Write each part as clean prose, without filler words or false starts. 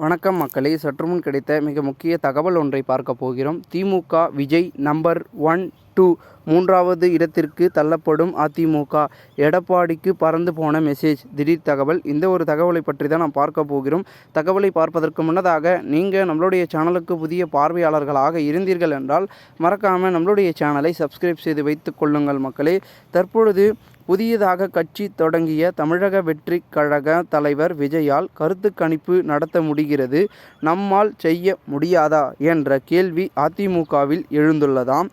வணக்கம் மக்களே, சற்றுமுன் கிடைத்த மிக முக்கிய தகவல் ஒன்றை பார்க்க போகிறோம். திமுக விஜய் நம்பர் 1, 2 மூன்றாவது இடத்திற்கு தள்ளப்படும் அதிமுக. எடப்பாடிக்கு பறந்து போன மெசேஜ், திடீர் தகவல். இந்த ஒரு தகவலை பற்றி தான் நாம் பார்க்க போகிறோம். தகவலை பார்ப்பதற்கு முன்னதாக நீங்கள் நம்மளுடைய சேனலுக்கு புதிய பார்வையாளர்களாக இருந்தீர்கள் என்றால் மறக்காமல் நம்மளுடைய சேனலை சப்ஸ்கிரைப் செய்து வைத்துக் கொள்ளுங்கள் மக்களே. தற்பொழுது புதியதாக கட்சி தொடங்கிய தமிழக வெற்றி கழக தலைவர் விஜயால் கருத்து கணிப்பு நடத்த முடிகிறது, நம்மால் செய்ய முடியாதா என்ற கேள்வி அதிமுகவில் எழுந்துள்ளதாம்.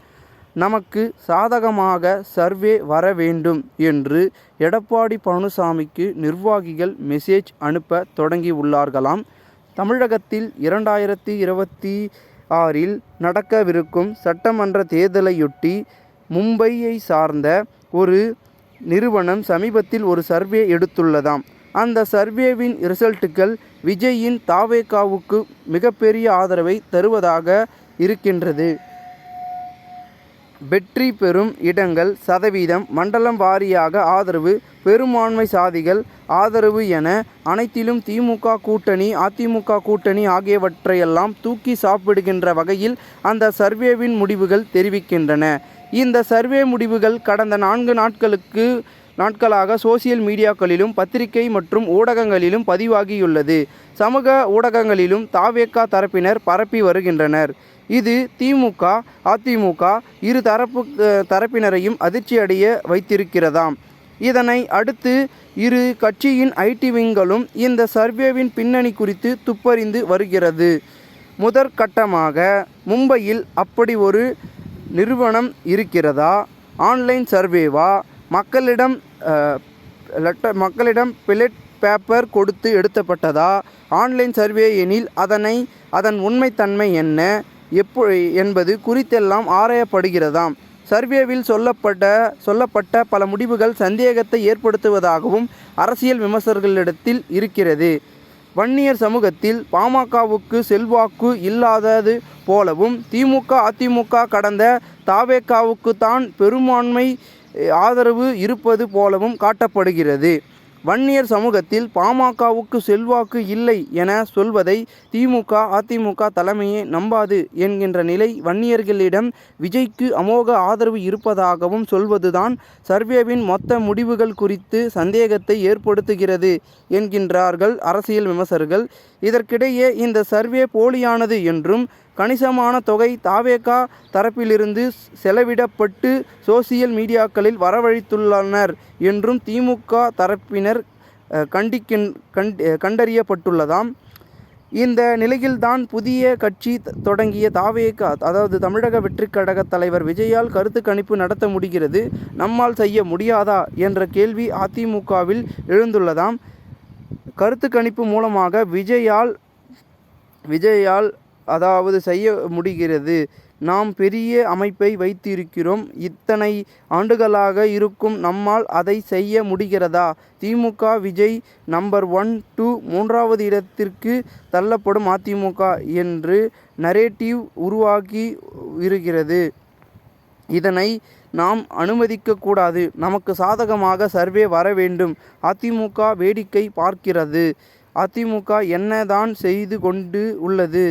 நமக்கு சாதகமாக சர்வே வர வேண்டும் என்று எடப்பாடி பழனிசாமிக்கு நிர்வாகிகள் மெசேஜ் அனுப்ப தொடங்கியுள்ளார்களாம். தமிழகத்தில் 2026 நடக்கவிருக்கும் சட்டமன்ற தேர்தலையொட்டி மும்பையை சார்ந்த ஒரு நிறுவனம் சமீபத்தில் ஒரு சர்வே எடுத்துள்ளதாம். அந்த சர்வேவின் ரிசல்ட்டுகள் விஜயின் தாவேகாவுக்கு மிகப்பெரிய ஆதரவை தருவதாக இருக்கின்றது. வெற்றி பெறும் இடங்கள் சதவீதம், மண்டலம் வாரியாக ஆதரவு, பெரும்பான்மை சாதிகள் ஆதரவு என அனைத்திலும் திமுக கூட்டணி, அதிமுக கூட்டணி ஆகியவற்றையெல்லாம் தூக்கி சாப்பிடுகின்ற வகையில் அந்த சர்வேவின் முடிவுகள் தெரிவிக்கின்றன. இந்த சர்வே முடிவுகள் கடந்த 4 நாட்களாக சோசியல் மீடியாக்களிலும் பத்திரிகை மற்றும் ஊடகங்களிலும் பதிவாகியுள்ளது. சமூக ஊடகங்களிலும் தாவேகா தரப்பினர் பரப்பி வருகின்றனர். இது திமுக, அதிமுக இரு தரப்பினரையும் அதிர்ச்சியடைய வைத்திருக்கிறதாம். இதனை அடுத்து இரு கட்சியின் ஐடி விங்களும் இந்த சர்வேவின் பின்னணி குறித்து துப்பறிந்து வருகிறது. முதற்கட்டமாக மும்பையில் அப்படி ஒரு நிறுவனம் இருக்கிறதா? ஆன்லைன் சர்வேவா? மக்களிடம் பிளெட் பேப்பர் கொடுத்து எடுத்தப்பட்டதா? ஆன்லைன் சர்வே எனில் அதன் உண்மைத்தன்மை என்ன என்பது குறித்தெல்லாம் ஆராயப்படுகிறதாம். சர்வேவில் சொல்லப்பட்ட பல முடிவுகள் சந்தேகத்தை ஏற்படுத்துவதாகவும் அரசியல் விமர்சகர்களிடத்தில் இருக்கிறது. வன்னியர் சமூகத்தில் பாமகவுக்கு செல்வாக்கு இல்லாதது போலவும் திமுக, அதிமுக கடந்த தாவேகாவுக்கு தான் பெரும்பான்மை ஆதரவு இருப்பது போலவும் காட்டப்படுகிறது. வன்னியர் சமூகத்தில் பாமகவுக்கு செல்வாக்கு இல்லை என சொல்வதை திமுக, அதிமுக தலைமையே நம்பாது என்கின்ற நிலை வன்னியர்களிடம் விஜய்க்கு அமோக ஆதரவு இருப்பதாகவும் சொல்வதுதான் சர்வேவின் மொத்த முடிவுகள் குறித்து சந்தேகத்தை ஏற்படுத்துகிறது என்கின்றார்கள் அரசியல் விமர்சகர்கள். இதற்கிடையே இந்த சர்வே போலியானது என்றும் கணிசமான தொகை தாவேகா தரப்பிலிருந்து செலவிடப்பட்டு சோசியல் மீடியாக்களில் வரவழைத்துள்ளனர் என்றும் திமுக தரப்பினர் கண்டறியப்பட்டுள்ளதாம். இந்த நிலையில்தான் புதிய கட்சி தொடங்கிய தாவேகா, அதாவது தமிழக வெற்றி கழக தலைவர் விஜயால் கருத்து கணிப்பு நடத்த முடிகிறது, நம்மால் செய்ய முடியாதா என்ற கேள்வி அதிமுகவில் எழுந்துள்ளதாம். கருத்து கணிப்பு மூலமாக விஜயால் அதாவது செய்ய முடிகிறது, நாம் பெரிய அமைப்பை வைத்திருக்கிறோம், இத்தனை ஆண்டுகளாக இருக்கும் நம்மால் அதை செய்ய முடிகிறதா? திமுக விஜய் நம்பர் 1, 2 மூன்றாவது இடத்திற்கு தள்ளப்படும் அதிமுக என்று நரேட்டிவ் உருவாகி இருக்கிறது. இதனை நாம் அனுமதிக்கக்கூடாது. நமக்கு சாதகமாக சர்வே வர வேண்டும். அதிமுக வேடிக்கை பார்க்கிறது. அதிமுக என்னதான் செய்து கொண்டு உள்ளது?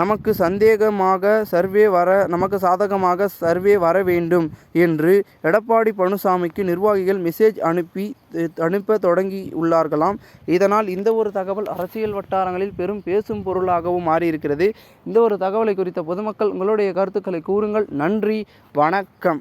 நமக்கு சாதகமாக சர்வே வர வேண்டும் என்று எடப்பாடி பழனிசாமிக்கு நிர்வாகிகள் மெசேஜ் அனுப்ப தொடங்கி உள்ளார்களாம். இதனால் இந்த ஒரு தகவல் அரசியல் வட்டாரங்களில் பெரும் பேசும் பொருளாகவும் மாறியிருக்கிறது. இந்த ஒரு தகவலை குறித்த பொதுமக்கள் உங்களுடைய கருத்துக்களை கூறுங்கள். நன்றி, வணக்கம்.